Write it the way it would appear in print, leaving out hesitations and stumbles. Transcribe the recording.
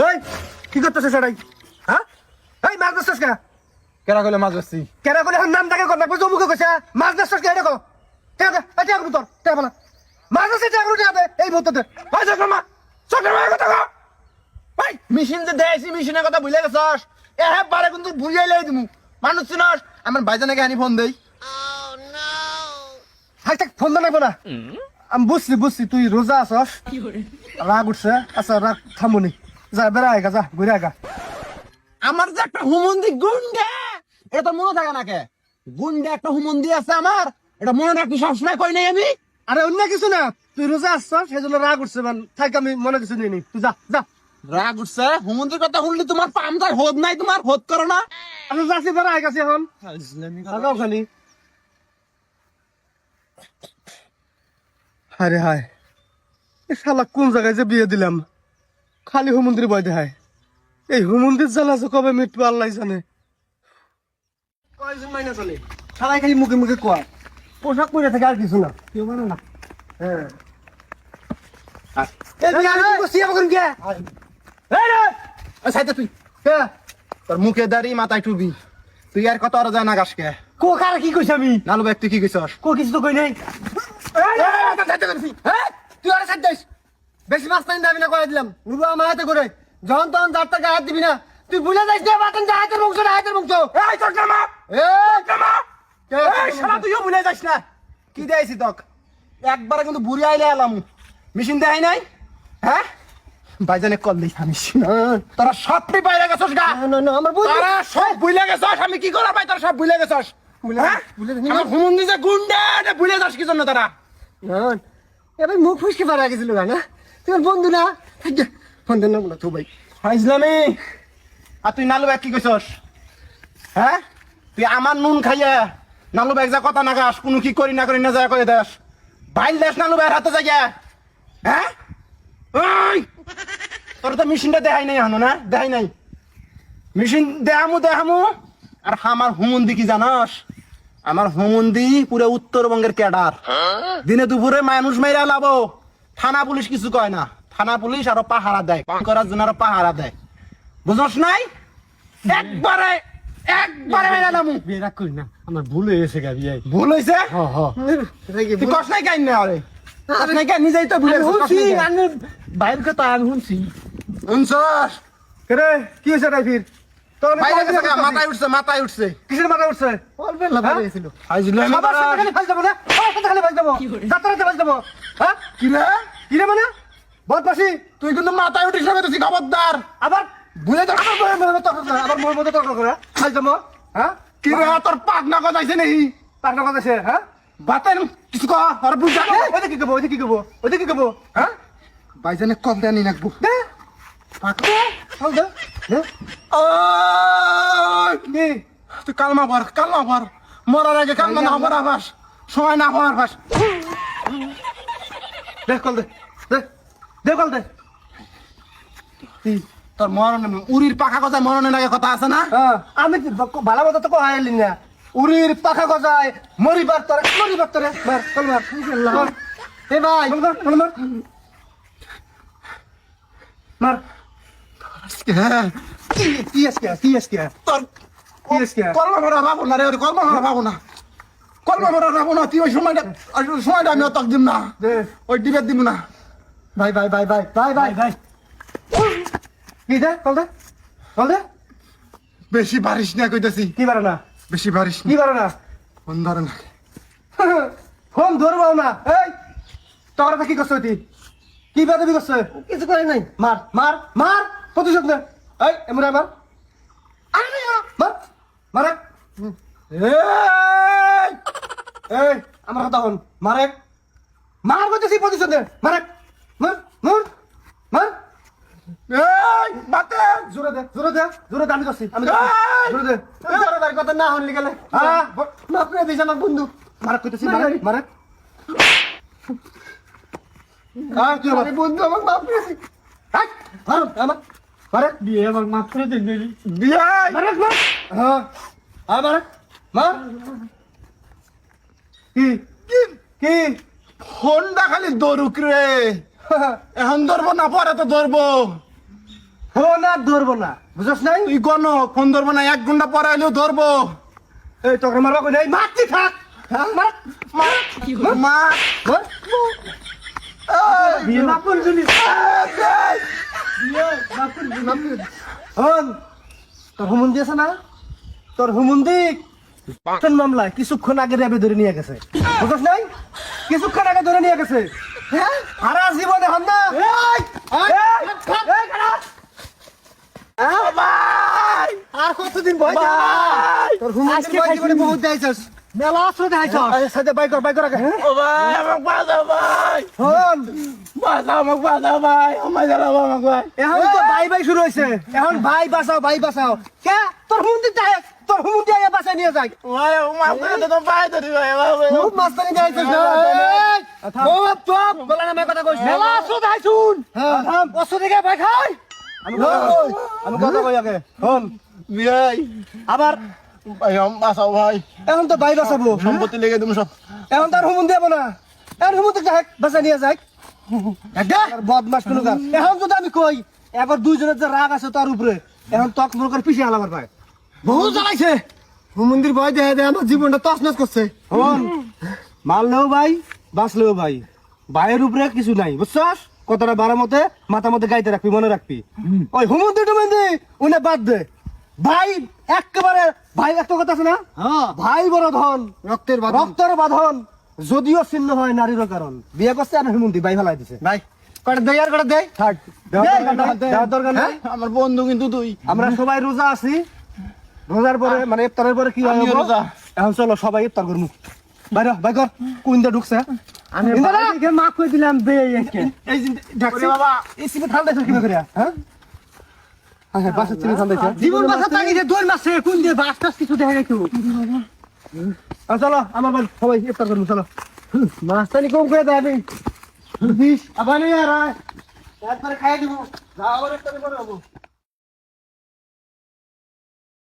এই কি করতেছিস সেটাই? হ্যাঁ এই মাছ ধরছিস কে? কেরা কইলে মাছ ধরছি? কেন বলে এখন নাম তাকে কথা বুঝো মুখে কইছে মাছ ধরছিস কে? এটা কো কে দে এটা আগু তোর কে বলা মাছ ধরছিস এটা আগু দে এই মুহূর্তে ভাই যখন মা চোখের মায়ের কথা কও ভাই মেশিন যে দেয়ছি মেশিনের কথা ভুলে গেছস? বারে কিন্তু ভুলিয়ে লাই দিমু। মানুষ চিনস? আমার ভাইজানকে আনি ফোন দেই। হাই থাক ফোন লাগবো না। আমি বুঝছি তুই রোজা আছস রাগ উঠছে। আচ্ছা রাগ থামুনি যা বেড়া আয়গা যা ঘুরে আয়গা। আমার যে একটা হুমন্দি গুন্ডা, এটা তো মনে থাকে না কে? গুন্ডা একটা হুমন্দি আছে আমার, এটা মনে রাখবি সবসময় কই নাই আমি। আরে অন্য কিছু না তুই রোজা আসছস সেই জন্য রাগ উঠছে মানে থাক আমি মনে কিছু নিয়ে নি তুই যা যা। রাগ উঠছে? হুমন্দির কথা শুনলি তোমার পামদার হোদ নাই, তোমার হোদ করো না। আমি যাচ্ছি বেড়া আয়গাছি এখন আগাও খালি। আরে হায় এ শালা কোন জায়গায় যে বিয়ে দিলাম খালি হুমন্দির বয় দেখায়। এই হুমন্দির জ্বালা যে কবে মিটবে আল্লাহ জানে। কয়জন মাইনা চলে সবাই খালি মুখে মুখে কোয়া পোশাক পরে থাকে আর কিছু না কেউ মানে না। হ্যাঁ তুই তোর মুখে দাড়ি মাথায় টুবি, তুই আর কত আর যায় না গাছকে কোকার কি কইছ আমি নালু ভাই তুই কি কইছস? কো কিছু তো কই নাই। তুই আরে সাইড দিস বেশি মাছ টাইম দাবি না করে দিলাম রুবা মায়াতে করে যখন তখন যার টাকা হাত দিবি না তুই ভুলে যাইস না বাটন যা হাতের বংশ এই তোর জামা এই শালা তুইও ভুলে যাস না। কি দেয়ছি তোক? একবারে কিন্তু বুড়ি আইলে এলাম মেশিন দেয় নাই। হ্যাঁ ভাইজানে কল দিই আমি তোরা সবটি বাইরে গেছস গা। না আমার বুঝ তোরা সব ভুলে গেছস, আমি কি করা ভাই তোরা সব ভুলে গেছস। হ্যাঁ আমার হুমন্দি যে গুন্ডা এটা ভুলে যাস কি জন্য তারা? এবার মুখ ফুসকে পারা গেছিল না তোমার বন্ধু না ফোন দেন না বলো তো ভাই ফাইজলামি। আর তুই নালু ভাই কি কইছস? হ্যাঁ তুই আমার নুন খাইয়া নালু ভাই যা কথা না গাস কোনো কি করি না যা করে দাস বাইল দাস নালু ভাইয়ের হাতে যাইয়া। হ্যাঁ ওই তোর তো মেশিনটা দেখাই নাই এখনো না? দেখাই নাই মেশিন দেখামু। আর আমার হুমন্দি কি জানাস? আমার হুমন্দি পুরো উত্তরবঙ্গের ক্যাডার। দিনে দুপুরে মানুষ মাইরা লাবো, থানা পুলিশ কিছু কয় না। থানা পুলিশ আরো পাহারা দেয়, করার জন্য আরো পাহারা দেয়। বুঝছ নাই? একবারে মেরা নামু। বিয়ে করি না আমার ভুল হয়ে গেছে গাবি ভুল হয়েছে? তুই কষ্ট নাই কাইন না? আরে কষ্ট নাই কাইন নিজেই তো ভুলে বাইর কথা আমি শুনছি শুনছস? রে কি হয়েছে তাই ফির তোর মাথায় উঠছে কিসের মাথা উঠছে অল্প লাভার হয়েছিল। ফাইজলামি সবার সাথে খালি ফাইজ দেবো না সবার সাথে খালি ফাইজ দেবো যাত্রাতে ফাইজ দেবো। হ্যাঁ কি রে কি রে মানে বদমাসি তুই কিন্তু মাথায় উঠিস না তুই খবরদার। আবার ভুলে যা আবার বলে বলে তর্ক করে আবার মোর মধ্যে তর্ক করে ফাইজ দেবো। হ্যাঁ কি রে তোর পাগনা গজাইছে নাকি? তার না কথা সে হ্যাঁ বাতেন কিছু কর আর বুঝা ওইটা কি করবো ওইটা কি করবো ওইটা কি করবো হ্যাঁ ভাইজানে কল দেনি রাখবো। দে দে কি তুই কালমা ভর মরার আগে কালমা না হবার আবাস সময় না হওয়ার বাস। দে কল দে দে দে কল দে তোর মরণে উড়ির পাখা গজায় মরণের আগে কথা আছে না? আমি ভালো মতো তো কহাইলি না উড়ির পাখা গজায় মরিবার তরে মার কল মার এ ভাই মার হ্যাঁ কি আজকে তোর কলমা ভরা ভাবো না রে কলমা ভরা ভাবো না তুই ওই সময়টা আমি অতক দিম না ওই ডিবেট দিব না। ভাই কি দে কল দে বেশি বারিশ না কইতাছি। কি পারে না বেশি বারিশ কি পারে না ফোন ধরে না। ফোন ধরবো না এই তোর কি করছো তুই কি বেদবি করছে কিছু করে নাই মার প্রতিশোধ নে এই এমন মার মারে এই আমার কথা হন মার করতেছি প্রতিশোধ নে মার এই বাতে জোরে দে আমি করছি জোরে দে তার কথা না হনলি গেলে মাফ করে দিস আমার বন্ধু মার করতেছি মারে বন্ধু আমার মাফ করে দিস আমার মারে বিয়ে আমার মাফ করে দিন বিয়ে মারে হ্যাঁ মারে মার কি ফোনটা খালি দৌড়ুক রে এখন ধরবো না পরে তো ধরবো। ফোন আর ধরবো না বুঝছ নাই তুই গণ ফোন ধরবো না 1 ঘন্টা পরে হলেও ধরবো এই তোকে মারবা কই নাই মারতি থাক হ্যাঁ, মার মা বিয়ে না করলি হন তোর হুমুন্দি আছে না তোর হুমুন্দি মামলায় কিছুক্ষণ আগে র্যাবে ধরে নিয়ে গেছে বুঝছ নাই কিছুক্ষণ আগে ধরে নিয়ে গেছে হ্যাঁ সারা জীবনে হন না ভাই আর কতদিন ভয় তোর হুমুন্দি ভয় জীবনে বহুত দেখাইছস মেলা আসলে দেখাইছস সাথে বাইক কর আগে ও ভাই আমাকে বাঁচাও ভাই হন বাঁচাও আমাকে বাঁচাও ভাই আমায় জ্বালাবো আমাকে ভাই এখন তো ভাই শুরু হয়েছে এখন ভাই বাঁচাও কে তোর হুমুন্দি দেখ তোর হুমুন্দি আয়া বাঁচাই নিয়ে যাই ভাই আমাকে তো ভাই ধরি ভাই খুব মাস্তানি দেখাইছস না চুপ চুপ বলা না কথা কইছ মেলা আসলে দেখাইছুন হ্যাঁ থাম বসে থেকে ভাই খাই আমি কথা কই আগে হন ভাই আবার ভাই আমাকে বাঁচাও ভাই এখন তো ভাই বাঁচাবো সম্পত্তি লেগে তুমি সব এখন তার হুমুন দেব না এখন হুমুন দেখ বাঁচা নিয়ে যাই বদমাস কোনো গান এখন যদি আমি কই এবার দুইজনের যে রাগ আছে তার উপরে এখন তক প্রকার পিছিয়ে আলাবার পায় বহু জ্বালাইছে হুমুন্দির ভয় দেখে দেখে আমার জীবনটা তছনছ করছে হন মারলেও ভাই বাঁচলেও ভাই ভাইয়ের উপরে কিছু নাই বুঝছস কথাটা বাড়ার মতে মাথা মধ্যে গাইতে রাখবি মনে রাখবি ওই হুমুন্দি টুমুন্দি উনি বাদ দে ভাই একেবারে ভাই একটা কথা আছে না ভাই বড় ধন রক্তের বাঁধন যদিও ছিন্ন হয় নারীর কারণ বিয়ে করছে আর হিমন্তি ভাই ফেলাই দিছে ভাই কটা দেয় আর কটা দেয় থাক দেওয়ার দরকার নাই আমার বন্ধু কিন্তু তুই আমরা সবাই রোজা আছি রোজার পরে মানে ইফতারের পরে কি হয় আমিও রোজা। এখন চলো সবাই ইফতার করবো বাইরে ভাই কর কোন দিয়ে ঢুকছে আমি মা কই দিলাম বে এই ডাকছে বাবা এই সিমে ঠান্ডা কি করে হ্যাঁ হ্যাঁ বাসা চিনি ঠান্ডা জীবন বাসা তাগিয়ে 2 মাসে কোন দিয়ে বাস টাস কিছু দেখা গেছে চলো আমার বাড়ি সবাই ইফতার করবো চলো মাস্তানি কম করে দেবে আবার নিয়ে আর একবারে খাইয়ে দিব যাওয়ার একটা করে হবো